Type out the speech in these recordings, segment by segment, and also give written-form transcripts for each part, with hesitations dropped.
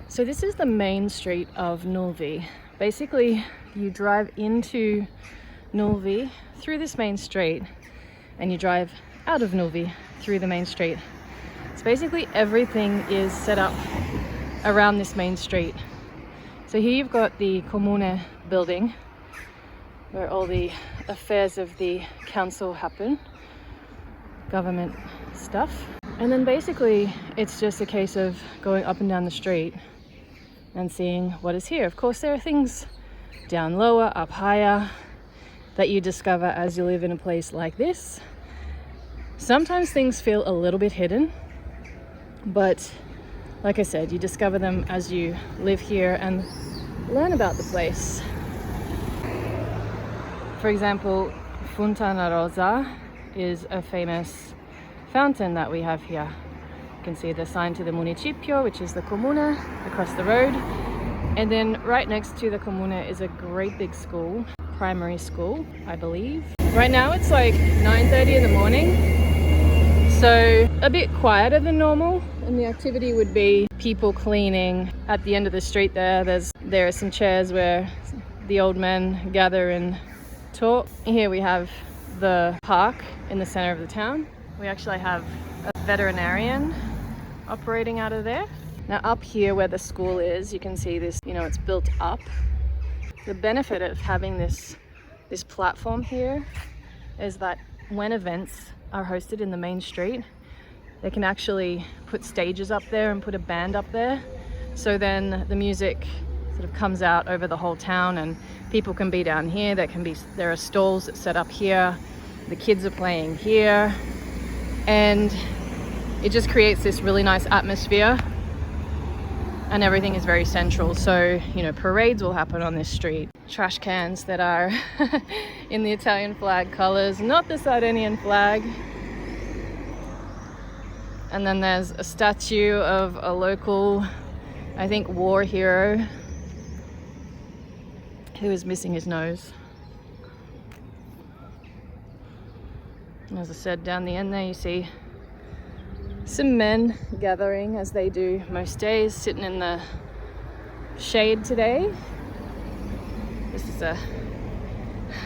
So this is the main street of Nulvi. Basically, you drive into Nulvi through this main street and you drive out of Nulvi through the main street. So basically everything is set up around this main street. So here you've got the Comune building where all the affairs of the council happen, government stuff. And then basically it's just a case of going up and down the street and seeing what is here. Of course, there are things down lower, up higher, that you discover as you live in a place like this. Sometimes things feel a little bit hidden, but like I said, you discover them as you live here and learn about the place. For example, Fontana Rosa is a famous fountain that we have here. You can see the sign to the municipio, which is the comune, across the road. And then right next to the comune is a great big school, primary school, I believe. Right now it's like 9:30 in the morning, so a bit quieter than normal. And the activity would be people cleaning at the end of the street there. There are some chairs where the old men gather and talk. Here we have the park in the center of the town. We actually have a veterinarian operating out of there. Now up here where the school is, you can see this, it's built up. The benefit of having this platform here is that when events are hosted in the main street, they can actually put stages up there and put a band up there. So then the music sort of comes out over the whole town and people can be down here. There are stalls that set up here. The kids are playing here. And it just creates this really nice atmosphere, and everything is very central. So, parades will happen on this street. Trash cans that are in the Italian flag colors, not the Sardinian flag. And then there's a statue of a local, I think, war hero who is missing his nose. And as I said, down the end there you see some men gathering, as they do most days, sitting in the shade today. This is a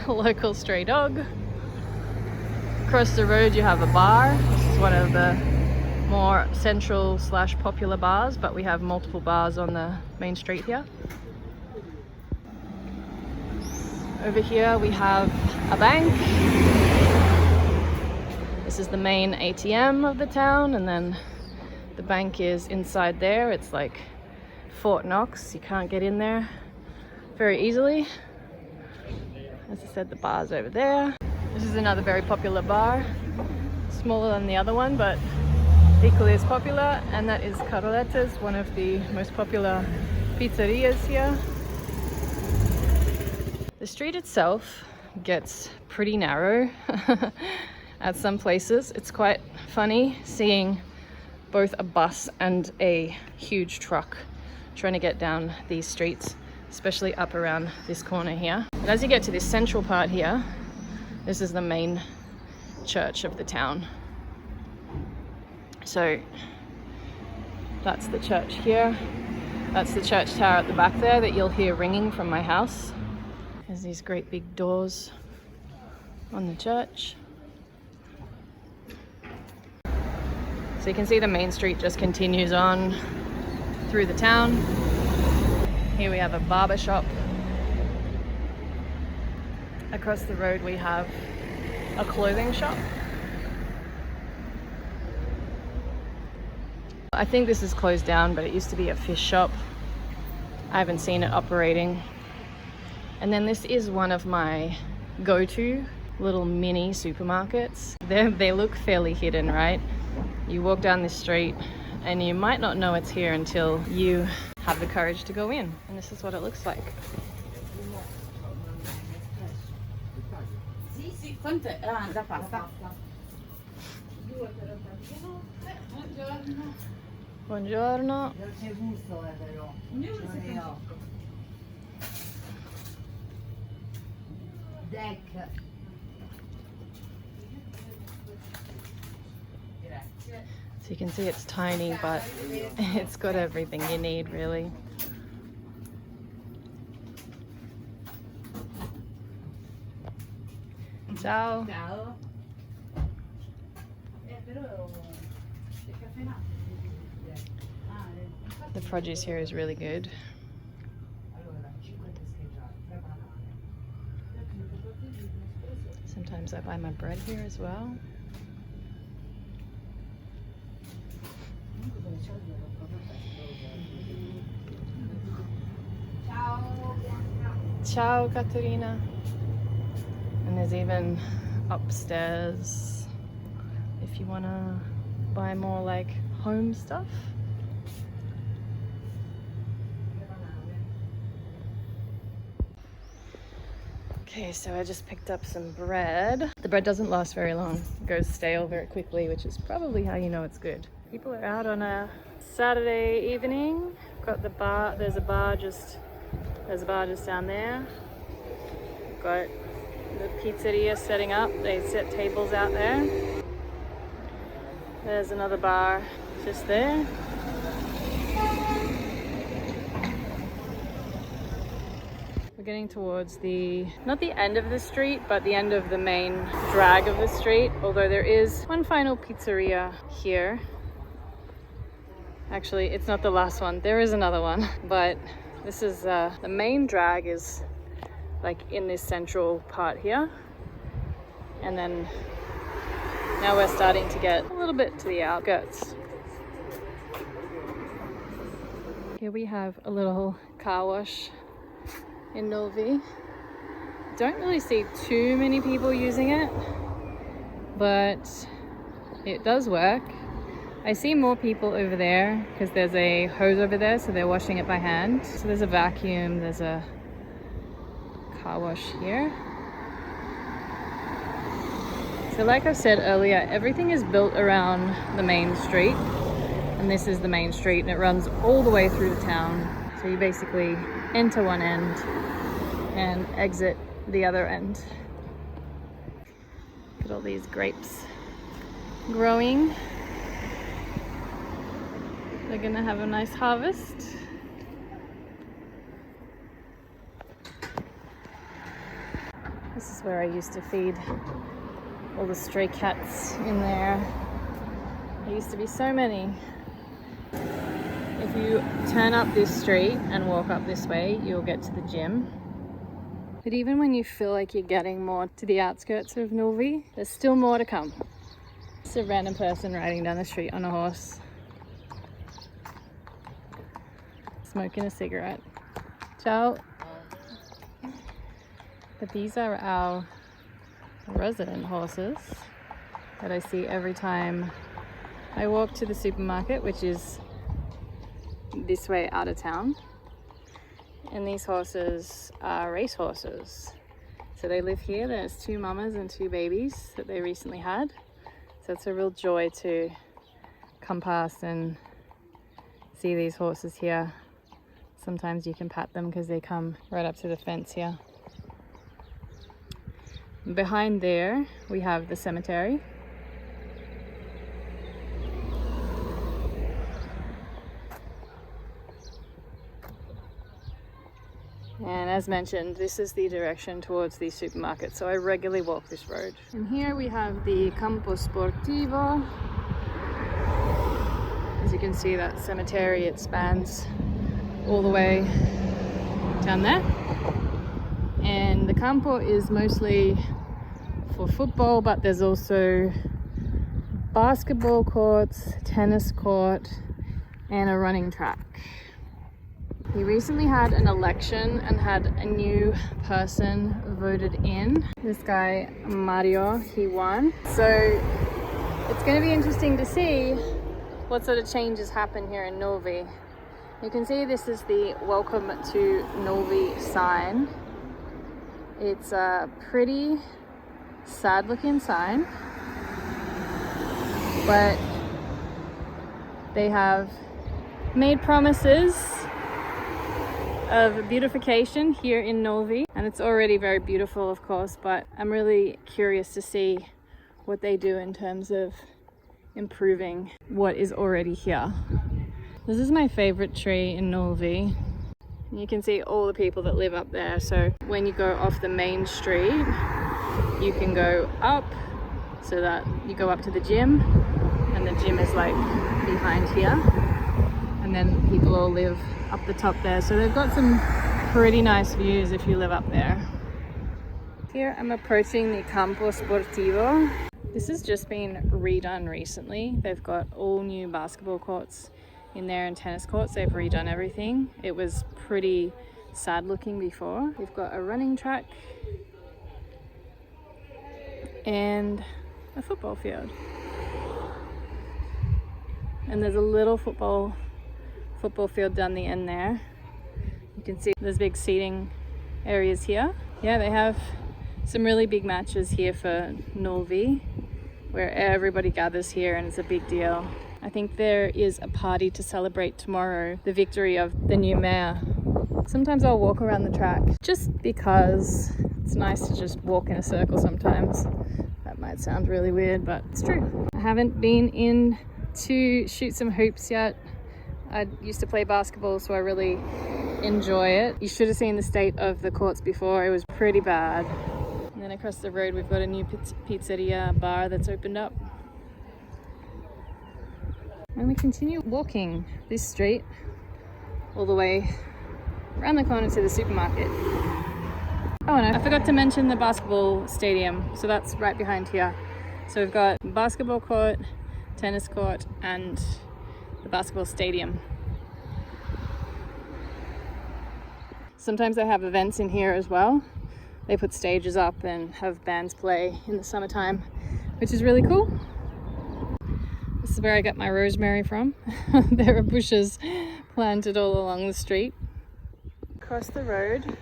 local stray dog. Across the road you have a bar. This is one of the more central / popular bars, but we have multiple bars on the main street here. Over here we have a bank. This is the main ATM of the town, and then the bank is inside there. It's like Fort Knox. You can't get in there very easily. As I said, the bar's over there. This is another very popular bar. Smaller than the other one, but equally as popular, and that is Caroletta's, one of the most popular pizzerias here. The street itself gets pretty narrow. At some places. It's quite funny seeing both a bus and a huge truck trying to get down these streets, especially up around this corner here. But as you get to this central part here, this is the main church of the town. So that's the church here. That's the church tower at the back there that you'll hear ringing from my house. There's these great big doors on the church. So you can see the main street just continues on through the town. Here we have a barber shop. Across the road we have a clothing shop. I think this is closed down, but it used to be a fish shop. I haven't seen it operating. And then this is one of my go-to little mini supermarkets. They look fairly hidden, right? You walk down this street and you might not know it's here until you have the courage to go in. And this is what it looks like. Buongiorno. So So you can see it's tiny, but it's got everything you need, really. Ciao. Ciao. The produce here is really good. Sometimes I buy my bread here as well. Ciao, Caterina. And there's even upstairs if you want to buy more like home stuff. Okay, so I just picked up some bread. The bread doesn't last very long. It goes stale very quickly, which is probably how you know it's good. People are out on a Saturday evening. Got the bar, there's a bar just down there. Got the pizzeria setting up. They set tables out there. There's another bar just there. We're getting towards not the end of the street, but the end of the main drag of the street. Although there is one final pizzeria here. Actually, it's not the last one. There is another one, but this is the main drag is like in this central part here. And then now we're starting to get a little bit to the outskirts. Here we have a little car wash in Novi. Don't really see too many people using it, but it does work. I see more people over there because there's a hose over there, so they're washing it by hand. So there's a vacuum, there's a car wash here. So like I said earlier, everything is built around the main street, and this is the main street, and it runs all the way through the town. So you basically enter one end and exit the other end. Look at all these grapes growing. They're gonna have a nice harvest. This is where I used to feed all the stray cats in there. There used to be so many. If you turn up this street and walk up this way, you'll get to the gym. But even when you feel like you're getting more to the outskirts of Novi, there's still more to come. It's a random person riding down the street on a horse, smoking a cigarette. Ciao. But these are our resident horses that I see every time I walk to the supermarket, which is this way out of town. And these horses are race horses. So they live here. There's 2 mamas and 2 babies that they recently had. So it's a real joy to come past and see these horses here. Sometimes you can pat them because they come right up to the fence here. Behind there we have the cemetery. And as mentioned, this is the direction towards the supermarket, so I regularly walk this road. And here we have the Campo Sportivo. As you can see, that cemetery, it spans all the way down there. And the Campo is mostly for football, but there's also basketball courts, tennis court, and a running track. We recently had an election and had a new person voted in. This guy, Mario, he won. So it's going to be interesting to see what sort of changes happen here in Novi. You can see this is the Welcome to Novi sign. It's a pretty sad looking sign, but they have made promises of beautification here in Novi, and it's already very beautiful, of course, but I'm really curious to see what they do in terms of improving what is already here. This is my favorite tree in Novi. You can see all the people that live up there. So when you go off the main street, you can go up so that you go up to the gym, and the gym is like behind here. And then people all live up the top there. So they've got some pretty nice views if you live up there. Here I'm approaching the Campo Sportivo. This has just been redone recently. They've got all new basketball courts in there and tennis courts. They've redone everything. It was pretty sad looking before. We've got a running track and a football field. And there's a little football field down the end there. You can see there's big seating areas here. Yeah, they have some really big matches here for Novi, where everybody gathers here and it's a big deal. I think there is a party to celebrate tomorrow, the victory of the new mayor. Sometimes I'll walk around the track just because it's nice to just walk in a circle sometimes. That might sound really weird, but it's true. I haven't been in to shoot some hoops yet. I used to play basketball, so I really enjoy it. You should have seen the state of the courts before. It was pretty bad. And then across the road, we've got a new pizzeria bar that's opened up. And we continue walking this street all the way around the corner to the supermarket. Oh, and I forgot to mention the basketball stadium. So that's right behind here. So we've got basketball court, tennis court, and the basketball stadium. Sometimes they have events in here as well. They put stages up and have bands play in the summertime, which is really cool. This is where I got my rosemary from. There are bushes planted all along the street. Across the road,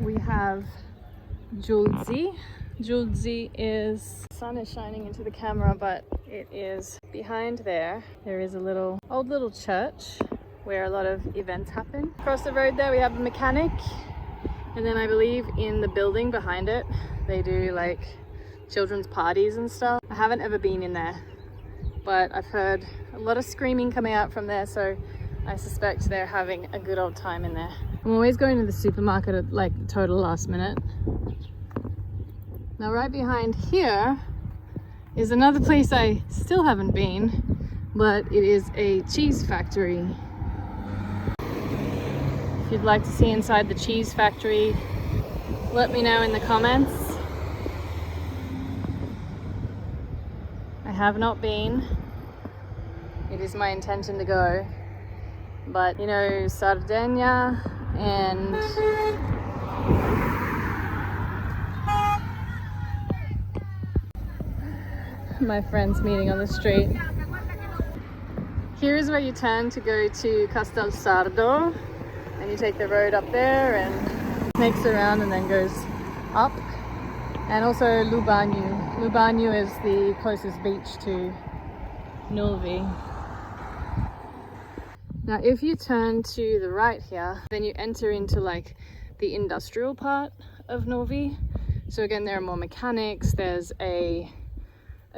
we have Giulzi. Giulzi is, the sun is shining into the camera, but it is behind there. There is a old little church where a lot of events happen. Across the road there, we have a mechanic. And then I believe in the building behind it, they do like children's parties and stuff. I haven't ever been in there, but I've heard a lot of screaming coming out from there, so I suspect they're having a good old time in there. I'm always going to the supermarket at like the total last minute. Now right behind here is another place I still haven't been, but it is a cheese factory. If you'd like to see inside the cheese factory, let me know in the comments. I have not been. It is my intention to go. But you know, Sardinian and my friends meeting on the street. Here is where you turn to go to Castel Sardo. And you take the road up there and snakes around and then goes up. And also Lubaniu. Lubaniu is the closest beach to Novi. Now if you turn to the right here, then you enter into like the industrial part of Novi. So again, there are more mechanics. There's a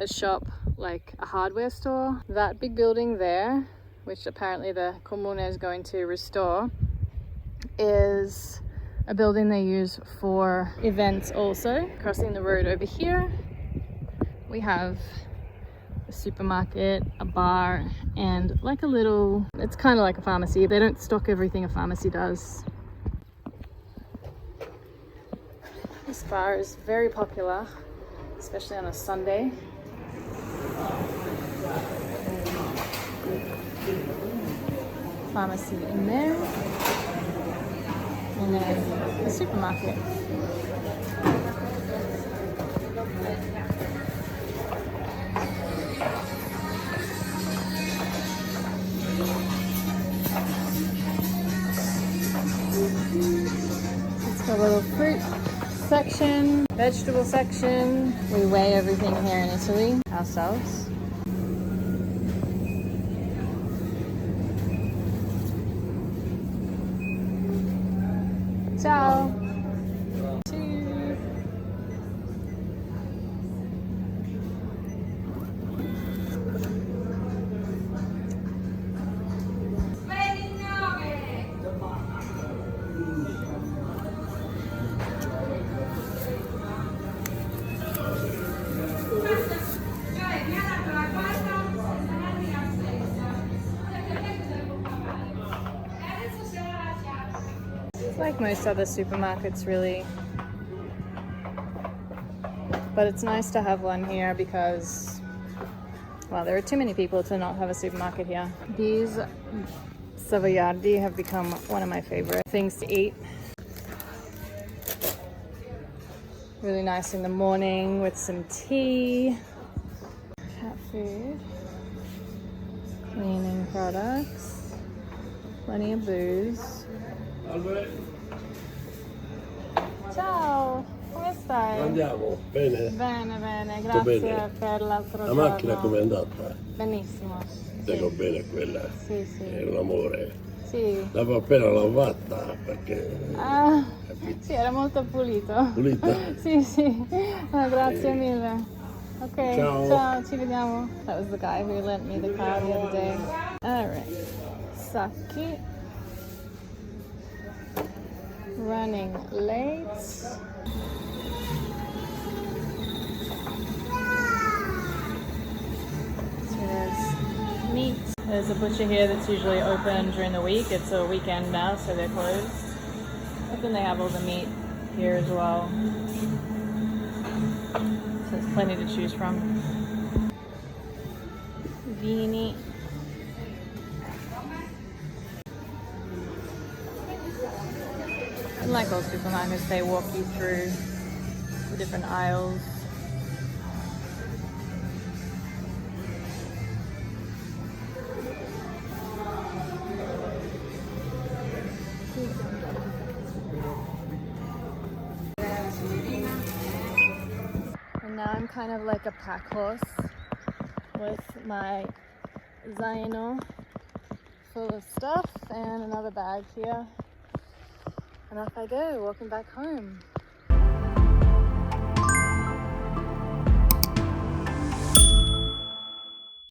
shop, like a hardware store. That big building there, which apparently the Comune is going to restore, is a building they use for events also. Crossing the road over here, we have a supermarket, a bar, and like a little, it's kind of like a pharmacy. They don't stock everything a pharmacy does. This bar is very popular, especially on a Sunday. Pharmacy in there. And then the supermarket. It's got a little fruit section, vegetable section. We weigh everything here in Italy ourselves. Ciao. like most other supermarkets really, but it's nice to have one here because, well, there are too many people to not have a supermarket here. These savoiardi have become one of my favorite things to eat. Really nice in the morning with some tea. Cat food, cleaning products, plenty of booze. Ciao, come stai? Andiamo, bene? Bene, bene, Tutto grazie bene? per l'altro La giorno. macchina com'è andata? Benissimo. Dico bene quella, Sì, sì. è un amore. Sì. L'avevo appena lavata perché... Ah, capito? sì, era molto pulito. Pulita? Sì, sì. Grazie mille. Ok, Ciao. ciao, ci vediamo. That was the guy who lent me the car the other day. Alright. Sacchi. Running late. So there's meat. There's a butcher here that's usually open during the week. It's a weekend now, so they're closed. But then they have all the meat here as well. So there's plenty to choose from. Vini. And like all supermarkets, they walk you through the different aisles. And now I'm kind of like a pack horse with my zaino full of stuff and another bag here. And off I go, walking back home.